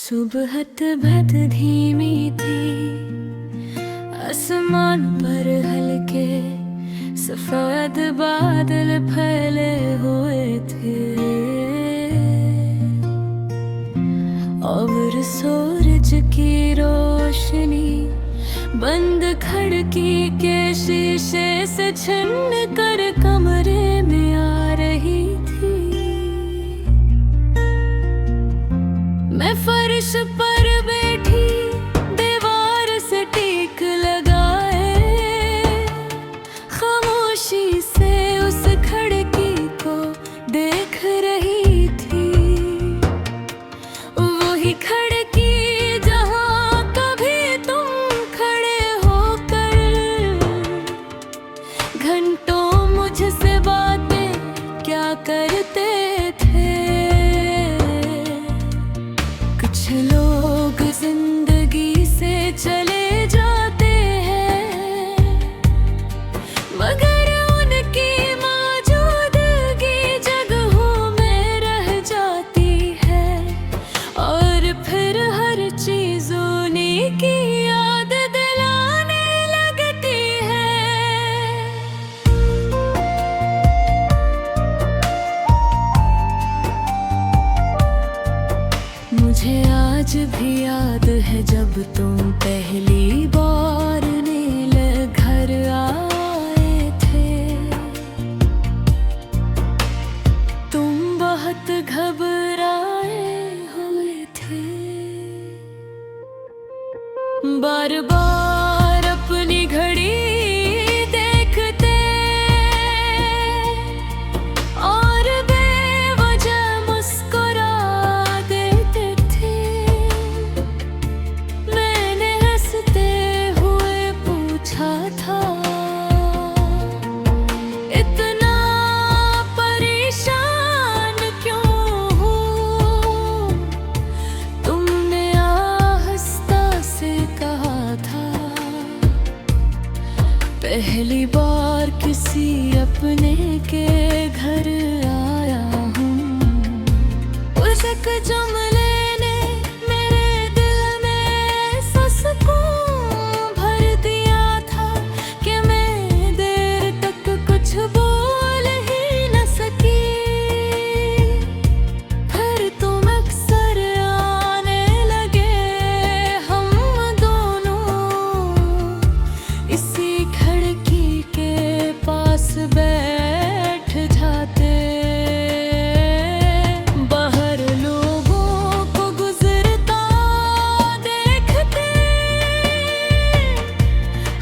सुबहत भत धीमी थी, आसमान पर हल्के सफेद बादल फैले हुए थे और सूरज की रोशनी बंद खिड़की के शीशे से छिन कर कमरे में आ रही थी। मैं फर्श पर बैठी दीवार से टीक लगाए खामोशी से उस खिड़की को देख रही थी। वही खिड़की जहां कभी तुम खड़े होकर घंटों मुझसे बातें क्या करते थे। कुछ लोग जिंदगी से चले जाते हैं मगर उनकी मौजूदगी जगहों में रह जाती है और फिर हर चीज उन्हीं की याद दिलाने लगती है। मुझे आज भी याद है जब तुम पहली बार नील घर आए थे। तुम बहुत घबराए हुए थे, बार बार अपनी घड़ी देखते और बेवजह मुस्कुरा देते थे। मैंने हंसते हुए पूछा था, इतना परेशान क्यों हूँ? तुमने आहिस्ता से कहा था, पहली बार किसी अपने के घर आया हूँ। उस एक जुमले ने मेरे दिल में सुकून भर दिया था कि मैं देर तक कुछ बोल ही न सकी। फिर तुम अक्सर आने लगे, हम दोनों इसी खिड़की के पास बैठ जाते। बाहर लोगों को गुजरता देखते,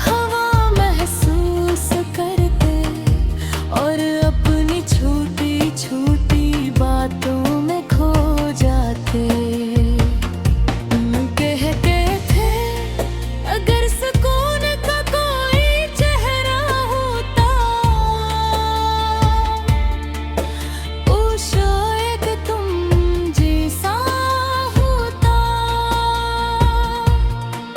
हवा महसूस करते और अपनी छोटी छोटी बातों में खो जाते। कहते थे अगर सुकून का कोई चेहरा होता, ओ शायद तुम जैसा होता।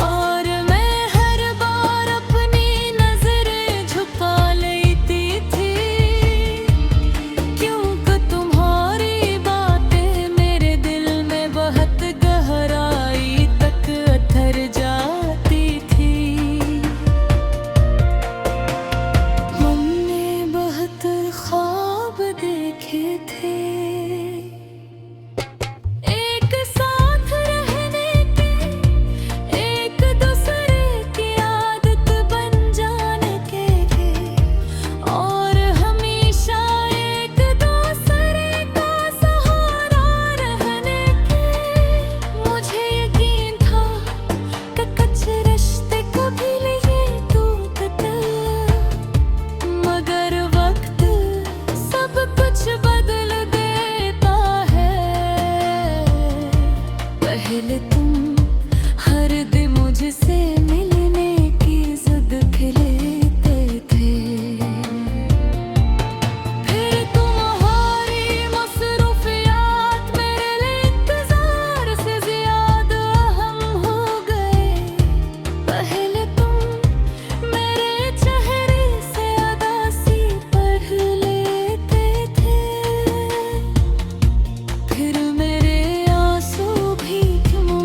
और मैं हर बार अपनी नजरें झुका लेती थी, क्योंकि तुम्हारी बातें मेरे दिल में बहुत गहराई तक उतर जाती थी। हमने बहुत ख्वाब देखे थे, एक साथ रहने के, एक दूसरे की आदत बन जाने के और हमेशा एक दूसरे का सहारा रहने के। मुझे यकीन था कि कुछ रिश्ते कभी लिए टूटते, मगर वक्त सब कुछ बदल देता है। पहले तुम हर दिन मुझसे मिलने की जिद खिलेते थे, फिर तुम्हारी मसरूफियात मेरे लिए इंतजार से ज्यादा अहम हो गए। पहले तुम मेरे चेहरे से उदासी पढ़ लेते थे, फिर मेरे आंसू भी क्यों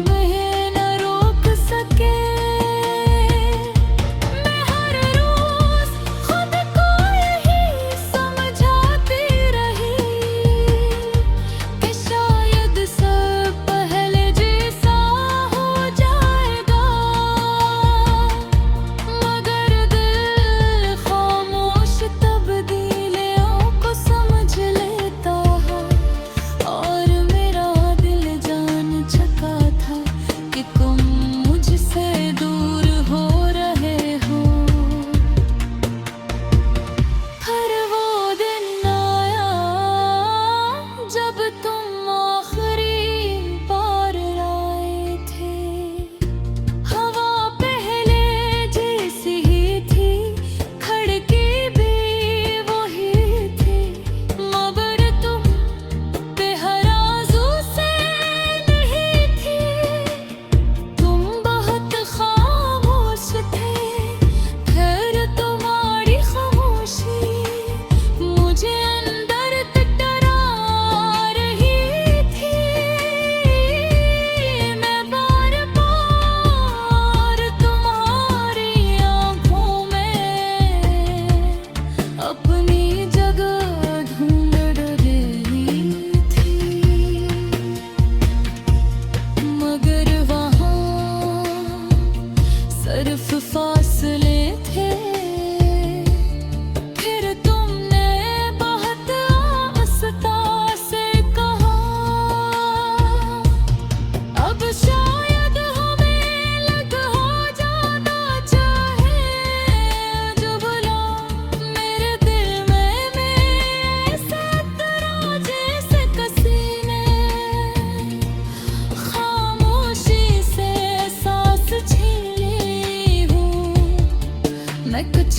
तरफ फासले थे, फिर तुमने बहुत आस्था से कहा, अब शायद हमें लग हो जाना चाहे, जो बुला मेरे दिल में ऐसे तरह जैसे किसी ने खामोशी से सांस छीन ली हूँ मैं, कुछ